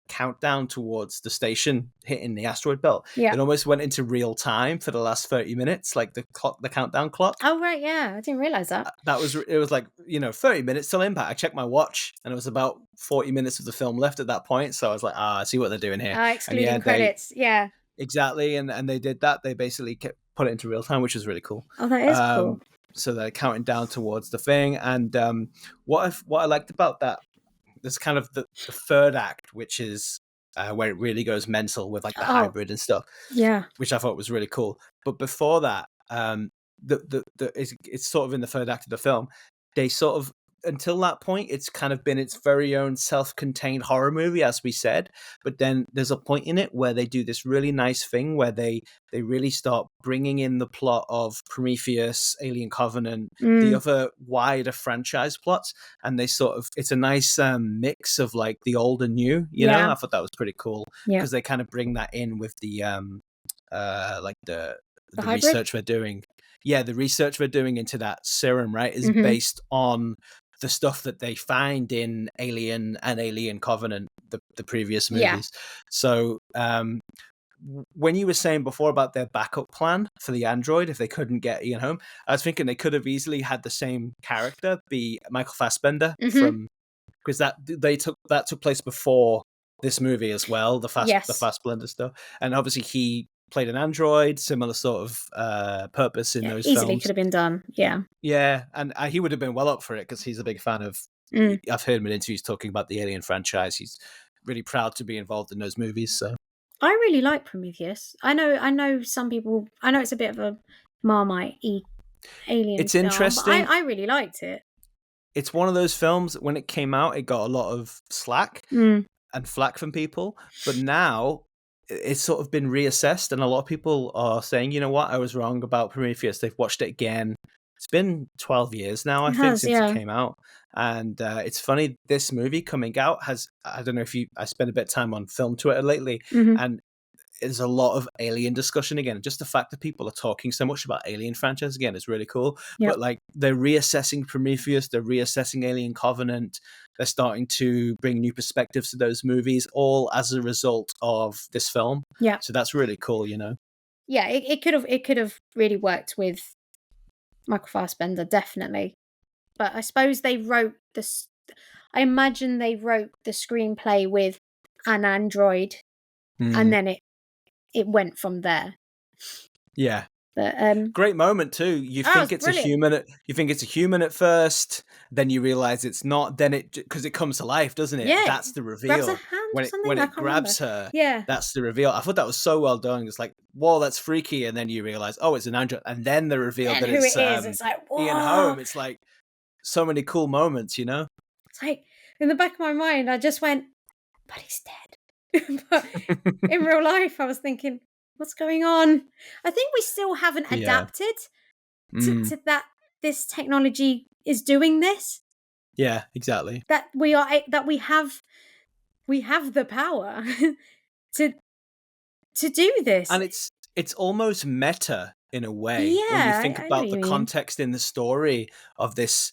countdown towards the station hitting the asteroid belt, Yeah. it almost went into real time for the last 30 minutes, like the countdown clock. Oh, right. Yeah. I didn't realize that. It was like 30 minutes till impact. I checked my watch and it was about 40 minutes of the film left at that point, so I was like, I see what they're doing here. And yeah, Excluding credits. Yeah. exactly, and they did that. They basically put it into real time, which was really cool. Oh, that is cool. So they're counting down towards the thing. And what I liked about that, there's kind of the third act, which is where it really goes mental with like the Oh, hybrid and stuff, yeah. which I thought was really cool. But before that, it's sort of in the third act of the film. They sort of, until that point, it's kind of been its very own self-contained horror movie, as we said. But then there's a point in it where they do this really nice thing where they really start bringing in the plot of Prometheus, Alien Covenant, the other wider franchise plots, and they sort of, it's a nice mix of like the old and new. Yeah. I thought that was pretty cool Yeah. because they kind of bring that in with the like the hybrid? research they're doing. Yeah, the research we're doing into that serum, right, is Mhm. based on the stuff that they find in Alien and Alien Covenant, the previous Yeah. movies. So when you were saying before about their backup plan for the android, if they couldn't get Ian home, I was thinking they could have easily had the same character be Michael Fassbender Mhm. because that took place before this movie as well, the Yes. Fassbender stuff, and obviously he played an android, similar sort of purpose in Yeah, those easily films. could have been done. Yeah. Yeah, and he would have been well up for it because he's a big fan of. Mm. I've heard him in interviews talking about the Alien franchise. He's really proud to be involved in those movies. So I really like Prometheus. I know some people, I know it's a bit of a Marmite-y alien it's film, but interesting. I really liked it. It's one of those films, when it came out, it got a lot of slack Mm. and flack from people, but now it's sort of been reassessed, and a lot of people are saying, you know what, I was wrong about Prometheus. They've watched it again. It's been 12 years now, I It think, has, since it yeah. came out. And it's funny, this movie coming out has, I don't know if I spent a bit of time on film Twitter lately, Mhm. and there's a lot of Alien discussion again. Just the fact that people are talking so much about Alien franchise again is really cool. Yep. But like, they're reassessing Prometheus, they're reassessing Alien Covenant. They're starting to bring new perspectives to those movies, all as a result of this film. Yeah. So that's really cool, Yeah, it could have really worked with Michael Fassbender, definitely. But I suppose they wrote I imagine they wrote the screenplay with an android, and then it went from there. Yeah. But great moment too. You think it's brilliant. you think it's a human at first, then you realize it's not. Then because it comes to life, doesn't it? Yeah, That's the grabs a reveal. hand or When something. I it can't remember. grabs her, Yeah, that's the reveal. I thought that was so well done. It's like, whoa, that's freaky, and then you realize, oh, it's an android, and then the reveal and that who it's it is, it's like, Ian whoa. Holm. It's like so many cool moments, you know. It's like, in the back of my mind, I just went, but he's dead. But in real life, I was thinking, what's going on? I think we still haven't Yeah. adapted to that. This technology is doing this. Yeah, exactly. That we have the power to do this. And it's almost meta in a way when you Yeah, think I know what about you the mean. context in the story of this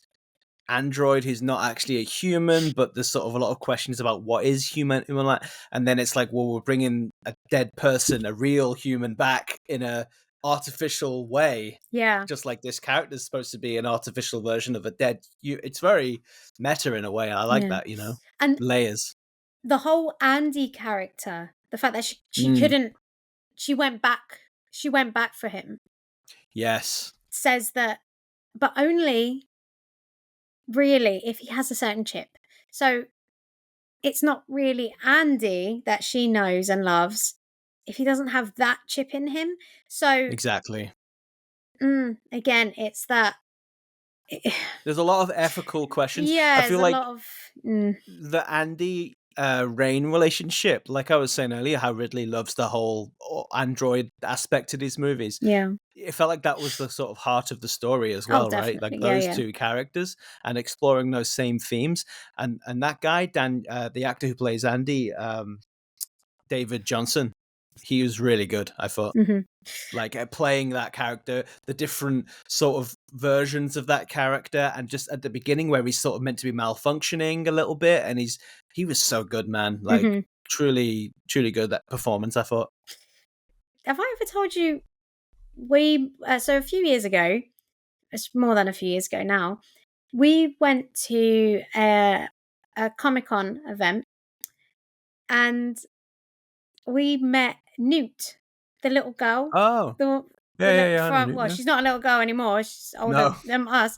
android who's not actually a human, but there's sort of a lot of questions about what is human, like, and then it's like, well, we're bringing a dead person, a real human, back in a artificial way, Yeah, just like this character is supposed to be an artificial version of a dead you. It's very meta in a way. I like yeah. that, you know, And layers. the whole Andy character, the fact that she Mm, couldn't, she went back for him, yes, says that, but only really if he has a certain chip. So it's not really Andy that she knows and loves if he doesn't have that chip in him. So exactly. again, it's that. There's a lot of ethical questions. I Yeah, there's feel a like lot of. the Andy Rain relationship, like I was saying earlier, how Ridley loves the whole android aspect to these movies. Yeah. It felt like that was the sort of heart of the story as Oh, well, right? Like definitely. Yeah, those yeah. two characters and exploring those same themes. And that guy, Dan, the actor who plays Andy, David Johnson, he was really good, I thought. hmm Like playing that character, the different sort of versions of that character, and just at the beginning where he's sort of meant to be malfunctioning a little bit, and he was so good, man. Like hmm truly, truly good, that performance, I thought. Have I ever told you so a few years ago, it's more than a few years ago now, we went to a Comic-Con event and we met Newt, the little girl. Oh, The yeah, I know from Newt, well, yeah. she's not a little girl anymore. She's older No. than us.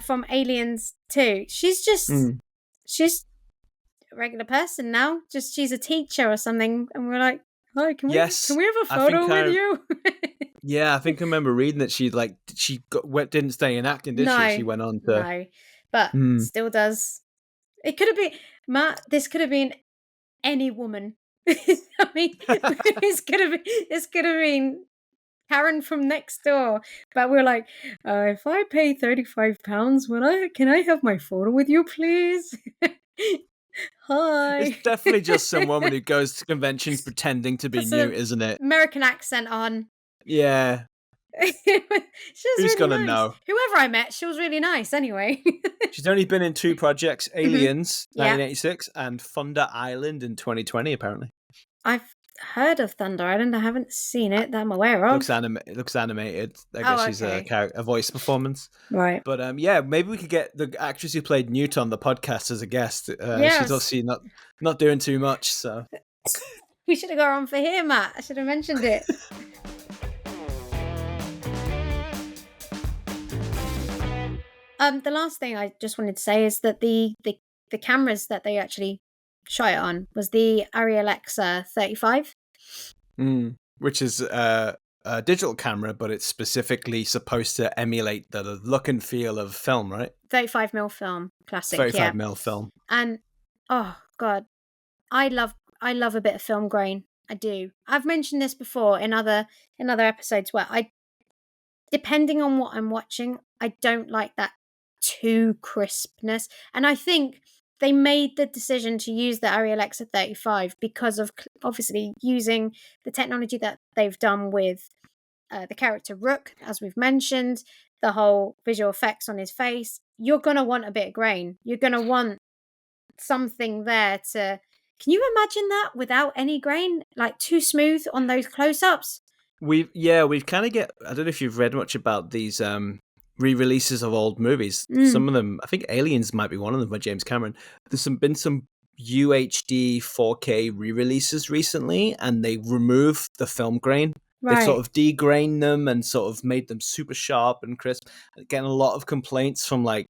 From Aliens 2. Mm. She's a regular person now. Just she's a teacher or something, and we're like, "Hi, can Yes, we have a I think photo with you?" I think I remember reading that didn't stay in acting, did she? She No, went on to. no, but Mm. still does. It could have been Matt. This could have been any woman. I mean, this could have been Karen from next door. But we're like, if I pay £35, can I have my photo with you, please? It's Hi. definitely just some woman who goes to conventions pretending to be Puts Newt, an isn't it? American accent on. Yeah. She was Who's really gonna nice. know? Whoever I met, she was really nice anyway. She's only been in 2 projects: Mhm. Aliens, Yeah. 1986, and Thunder Island in 2020. Apparently, I've heard of Thunder Island. I haven't seen it that I'm aware of. it looks animated. I guess Oh, she's okay. a voice performance. Right. But yeah, maybe we could get the actress who played Newt on the podcast as a guest. She's Yes. obviously not doing too much, so. We should have got on for here, Matt. I should have mentioned it. The last thing I just wanted to say is that the cameras that they actually shot it on was the ARRI 35. Which is a digital camera, but it's specifically supposed to emulate the look and feel of film, right? 35mm film, classic, 35 yeah. mil film. And oh god, I love a bit of film grain. I do. I've mentioned this before in other episodes where depending on what I'm watching, I don't like that too crispness. And I think they made the decision to use the ARRI 35 because of obviously using the technology that they've done with the character Rook, as we've mentioned, the whole visual effects on his face. You're going to want a bit of grain. You're going to want something there to. Can you imagine that without any grain? Like too smooth on those close ups? We've kind of get. I don't know if you've read much about these re-releases of old movies. Some of them, I think Aliens might be one of them by James Cameron. There's been some UHD 4K re-releases recently, and they removed the film grain. They've sort of degrained them and sort of made them super sharp and crisp. Getting a lot of complaints from like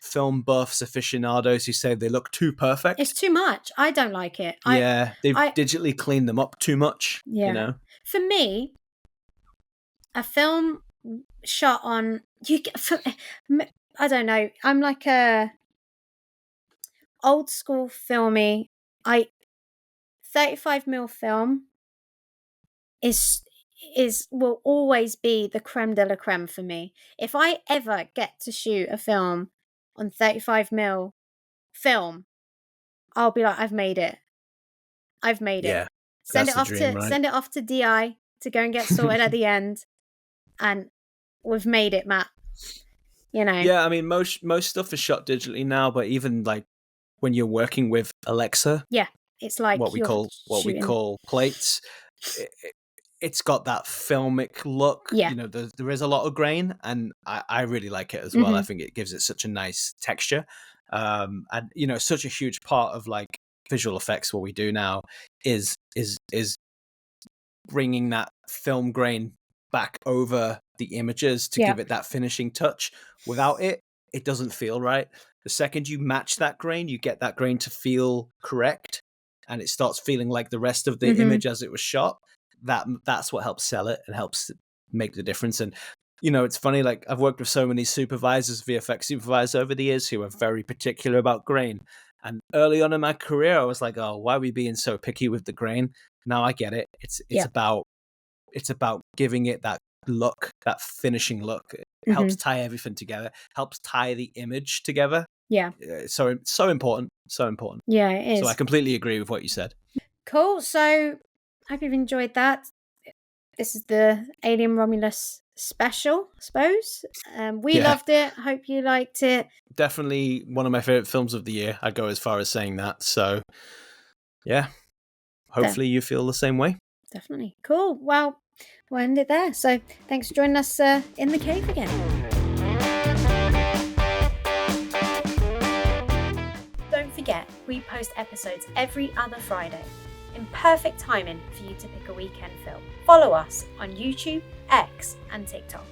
film buffs, aficionados who say they look too perfect. It's too much. I don't like it. They've digitally cleaned them up too much. Yeah. You know? For me, a film shot on I don't know. I'm like a old school filmy. 35mm film will always be the creme de la creme for me. If I ever get to shoot a film on 35mm film, I'll be like, I've made it. Send it off to DI to go and get sorted at the end, and we've made it, Matt. You know. Yeah, I mean most stuff is shot digitally now, but even like when you're working with Alexa, it's like what we call plates. It's got that filmic look. Yeah. You know, there is a lot of grain, and I really like it as well. I think it gives it such a nice texture. And you know, such a huge part of like visual effects, what we do now is bringing that film grain back over the images to give it that finishing touch. Without it, it doesn't feel right. The second you match that grain, you get that grain to feel correct, and it starts feeling like the rest of the image as it was shot. That's what helps sell it and helps make the difference. And you know, it's funny, like I've worked with so many supervisors, VFX supervisors over the years who are very particular about grain. And early on in my career, I was like, oh, why are we being so picky with the grain? Now I get it. It's about giving it that look, that finishing look. It helps tie everything together, helps tie the image together. Yeah. So important. So important. Yeah, it is. So I completely agree with what you said. Cool. So hope you've enjoyed that. This is the Alien Romulus special, I suppose. We loved it. Hope you liked it. Definitely one of my favorite films of the year. I'd go as far as saying that. So yeah, hopefully you feel the same way. Definitely. Cool. Well, we'll end it there. So thanks for joining us in the cave again. Don't forget, we post episodes every other Friday, in perfect timing for you to pick a weekend film. Follow us on YouTube, X, and TikTok.